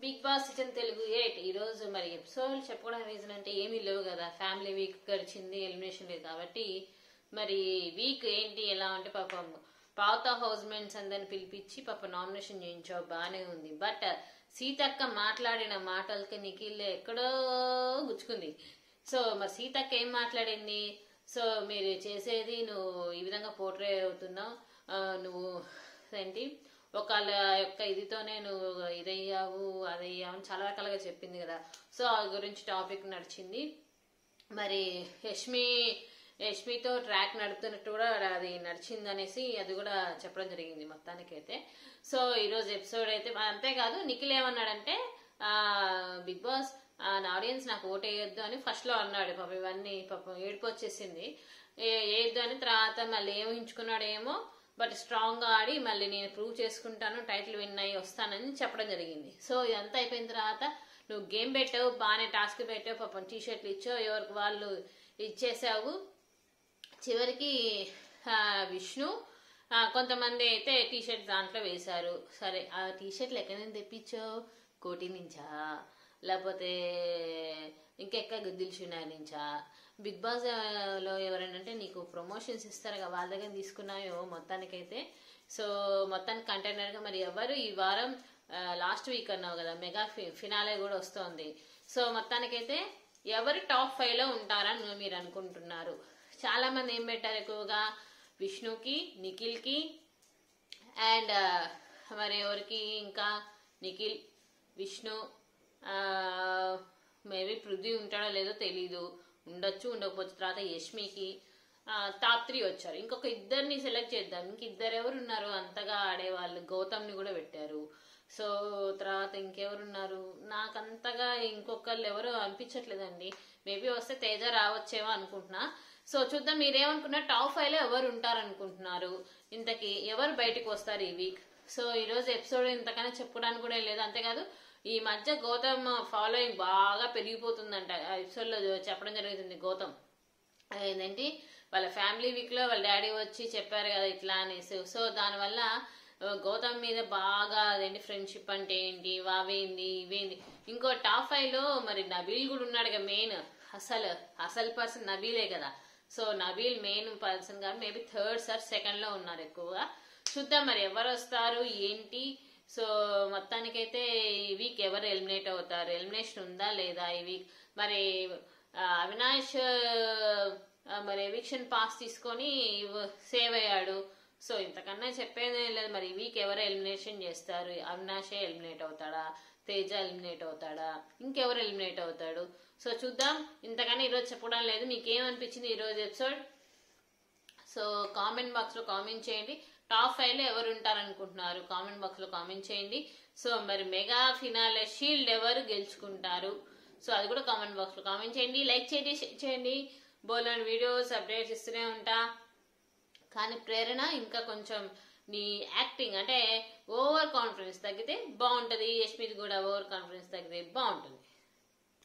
Big boss season Telugu 8 ఈ రోజు మరి ఎపిసోడ్ చెప్పుకోవడానికి రీజన్ అంటే ఏమీ లేవు కదా. ఫ్యామిలీ వీక్ గడిచింది, ఎలిమినేషన్ లేదు కాబట్టి మరి వీక్ ఏంటి ఎలా అంటే పాపం పాత హౌస్ మేట్స్ అందరిని పిలిపించి పాప నామినేషన్ చేయించావు, బానే ఉంది. బట్ సీతక్క మాట్లాడిన మాటలకి నిఖిల్ ఎక్కడో గుచ్చుకుంది. సో మరి సీతక్క ఏం మాట్లాడింది? సో మీరు చేసేది నువ్వు ఈ విధంగా పోర్ట్రే అవుతున్నావు, నువ్వు ఏంటి ఒకళ్ళ యొక్క ఇదితోనే నువ్వు ఇదయ్యావు అదయ్యావు అని చాలా రకాలుగా చెప్పింది కదా. సో ఆ గురించి టాపిక్ నడిచింది. మరి యష్మితో ట్రాక్ నడుపుతున్నట్టు కూడా అది నడిచింది అనేసి అది కూడా చెప్పడం జరిగింది మొత్తానికైతే. సో ఈరోజు ఎపిసోడ్ అయితే అంతేకాదు, నిఖిల్ ఏమన్నాడంటే బిగ్ బాస్ నా ఆడియన్స్ నాకు ఓటు వేయొద్దు అని ఫస్ట్ లో అన్నాడు. పాపం ఇవన్నీ పాపం ఏడుపు వచ్చేసింది, వేయొద్దు అని. తర్వాత మళ్ళీ ఏం ఊహించుకున్నాడేమో, బట్ స్ట్రాంగ్ గా ఆడి మళ్ళీ నేను ప్రూవ్ చేసుకుంటాను, టైటిల్ విన్ అయ్యి వస్తానని చెప్పడం జరిగింది. సో ఇదంతా అయిపోయిన తర్వాత నువ్వు గేమ్ పెట్టావు, బాగానే టాస్క్ పెట్టావు, పాపం టీషర్ట్లు ఇచ్చావు, ఎవరికి వాళ్ళు ఇచ్చేసావు. చివరికి విష్ణు కొంతమంది అయితే టీషర్ట్ దాంట్లో వేశారు. సరే ఆ టీషర్ట్లు ఎక్కడి నుంచి తెప్పించావు? కోటి నుంచా, లేకపోతే ఇంకెక్క దిల్షునగర్ నుంచా? బిగ్ బాస్ లో ఎవరైనా నీకు ప్రమోషన్స్ ఇస్తారు కదా, వాళ్ళ దగ్గర తీసుకున్నాయో మొత్తానికైతే. సో మొత్తానికి కంటైనర్ గా మరి ఎవరు ఈ వారం లాస్ట్ వీక్ అన్నావు కదా, మెగా ఫినాలే కూడా వస్తోంది. సో మొత్తానికైతే ఎవరు టాప్ 5 లో ఉంటారని మీరు అనుకుంటున్నారు? చాలా మంది ఏం పెట్టారు ఎక్కువగా, విష్ణుకి, నిఖిల్ కి అండ్ మరి ఎవరికి ఇంకా నిఖిల్, విష్ణు, మేబీ పృథ్వీ ఉంటాడో లేదో తెలీదు, ఉండొచ్చు ఉండకపోవచ్చు. తర్వాత యష్మికి టాప్ 3 వచ్చారు. ఇంకొక ఇద్దరిని సెలెక్ట్ చేద్దాం. ఇంకిద్దరు ఎవరు ఉన్నారు అంతగా ఆడేవాళ్ళు? గౌతమ్ని కూడా పెట్టారు. సో తర్వాత ఇంకెవరున్నారు? నాకంతగా ఇంకొకళ్ళు ఎవరు అనిపించట్లేదండి. మేబీ వస్తే తేజ రావచ్చేమో అనుకుంటున్నా. సో చూద్దాం, మీరేమనుకున్నారు? టాప్ 5 లో ఎవరు ఉంటారు అనుకుంటున్నారు? ఇంతకీ ఎవరు బయటకు వస్తారు ఈ వీక్? సో ఈ రోజు ఎపిసోడ్ ఇంతకన్నా చెప్పుకోవడానికి కూడా లేదు. అంతేకాదు ఈ మధ్య గౌతమ్ ఫాలోయింగ్ బాగా పెరిగిపోతుందంట. ఎపిసోడ్ లో చెప్పడం జరుగుతుంది. గౌతమ్ ఏంటంటే వాళ్ళ ఫ్యామిలీ వీక్ లో వాళ్ళ డాడీ వచ్చి చెప్పారు కదా ఇట్లా అనేసి. సో దానివల్ల గౌతమ్ మీద బాగా అదేంటి ఫ్రెండ్షిప్ అంటే ఏంటి, వావేంది ఇవేంది. ఇంకో టాప్ 5 లో మరి నబీల్ కూడా ఉన్నాడు కదా. మెయిన్ అసలు పర్సన్ నబీలే కదా. సో నబీల్ మెయిన్ పర్సన్ గా మేబీ థర్డ్ సార్ సెకండ్ లో ఉన్నారు ఎక్కువగా. చూద్దాం మరి ఎవరు వస్తారు ఏంటి. సో మొత్తానికైతే ఈ వీక్ ఎవరు ఎలిమినేట్ అవుతారు? ఎలిమినేషన్ ఉందా లేదా ఈ వీక్? మరి అవినాష్ మరి ఎవిక్షన్ పాస్ తీసుకొని సేవ్ అయ్యాడు. సో ఇంతకన్నా చెప్పేదే లేదు. మరి ఈ వీక్ ఎవరు ఎలిమినేషన్ చేస్తారు? అవినాషే ఎలిమినేట్ అవుతాడా, తేజ ఎలిమినేట్ అవుతాడా, ఇంకెవరు ఎలిమినేట్ అవుతాడు? సో చూద్దాం. ఇంతకన్నా ఈరోజు చెప్పడం లేదు. మీకేమనిపించింది ఈరోజు ఎపిసోడ్? సో కామెంట్ బాక్స్ లో కామెంట్ చేయండి. టాప్ 5 లో ఎవరు ఉంటారనుకుంటున్నారు? కామెంట్ బాక్స్ లో కామెంట్ చేయండి. సో మరి మెగా ఫినాలే షీల్డ్ ఎవరు గెలుచుకుంటారు? సో అది కూడా కామెంట్ బాక్స్ లో కామెంట్ చేయండి. లైక్ చేయండి, షేర్ చేయండి. బోల్డ్ వీడియోస్ అప్డేట్స్ ఇస్తూనే ఉంటా. కానీ ప్రేరణ ఇంకా కొంచెం నీ యాక్టింగ్ అంటే ఓవర్ కాన్ఫిడెన్స్ తగ్గితే బాగుంటది. యష్మిది కూడా ఓవర్ కాన్ఫిడెన్స్ తగ్గితే బాగుంటుంది.